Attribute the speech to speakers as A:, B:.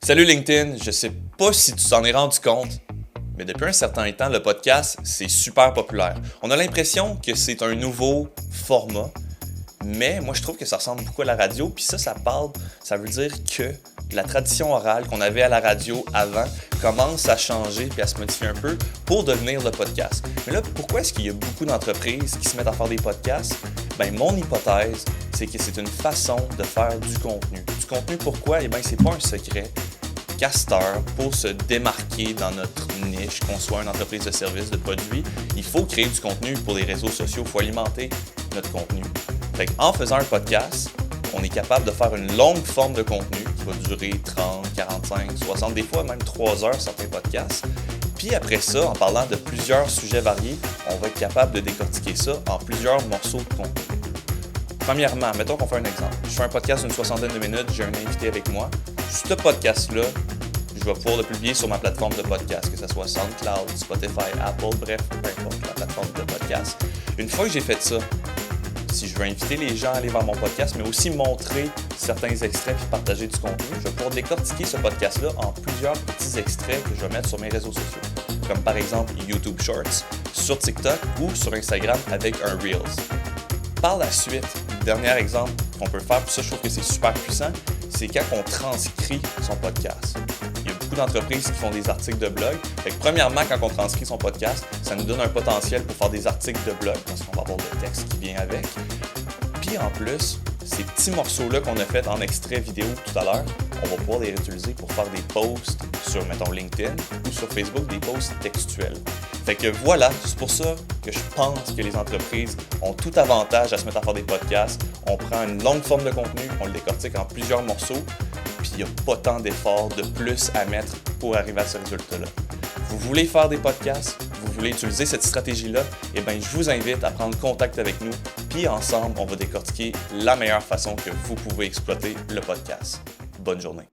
A: Salut LinkedIn, je sais pas si tu t'en es rendu compte, mais depuis un certain temps, le podcast, c'est super populaire. On a l'impression que c'est un nouveau format, mais moi je trouve que ça ressemble beaucoup à la radio, puis ça veut dire que la tradition orale qu'on avait à la radio avant commence à changer puis à se modifier un peu pour devenir le podcast. Mais là, pourquoi est-ce qu'il y a beaucoup d'entreprises qui se mettent à faire des podcasts? Mon hypothèse, c'est que c'est une façon de faire du contenu. Du contenu, pourquoi? C'est pas un secret. Casteur, pour se démarquer dans notre niche, qu'on soit une entreprise de services, de produits, il faut créer du contenu pour les réseaux sociaux, il faut alimenter notre contenu. En faisant un podcast, on est capable de faire une longue forme de contenu qui va durer 30, 45, 60, des fois même 3 heures certains podcasts. Puis après ça, en parlant de plusieurs sujets variés, on va être capable de décortiquer ça en plusieurs morceaux de contenu. Premièrement, mettons qu'on fait un exemple. Je fais un podcast d'une 60aine de minutes, j'ai un invité avec moi. Ce podcast-là, je vais pouvoir le publier sur ma plateforme de podcast, que ce soit SoundCloud, Spotify, Apple, bref, peu importe la plateforme de podcast. Une fois que j'ai fait ça, si je veux inviter les gens à aller vers mon podcast, mais aussi montrer certains extraits puis partager du contenu, je vais pouvoir décortiquer ce podcast-là en plusieurs petits extraits que je vais mettre sur mes réseaux sociaux, comme par exemple YouTube Shorts, sur TikTok ou sur Instagram avec un Reels. Par la suite, dernier exemple qu'on peut faire, puis ça je trouve que c'est super puissant, c'est quand on transcrit son podcast. Il y a beaucoup d'entreprises qui font des articles de blog. Premièrement, quand on transcrit son podcast, ça nous donne un potentiel pour faire des articles de blog, parce qu'on va avoir le texte qui vient avec. Puis en plus, ces petits morceaux-là qu'on a fait en extrait vidéo tout à l'heure, on va pouvoir les réutiliser pour faire des posts sur, mettons, LinkedIn ou sur Facebook, des posts textuels. Voilà, c'est pour ça que je pense que les entreprises ont tout avantage à se mettre à faire des podcasts. On prend une longue forme de contenu, on le décortique en plusieurs morceaux, puis il n'y a pas tant d'efforts de plus à mettre pour arriver à ce résultat-là. Vous voulez faire des podcasts, vous voulez utiliser cette stratégie-là, je vous invite à prendre contact avec nous, puis ensemble, on va décortiquer la meilleure façon que vous pouvez exploiter le podcast. Bonne journée.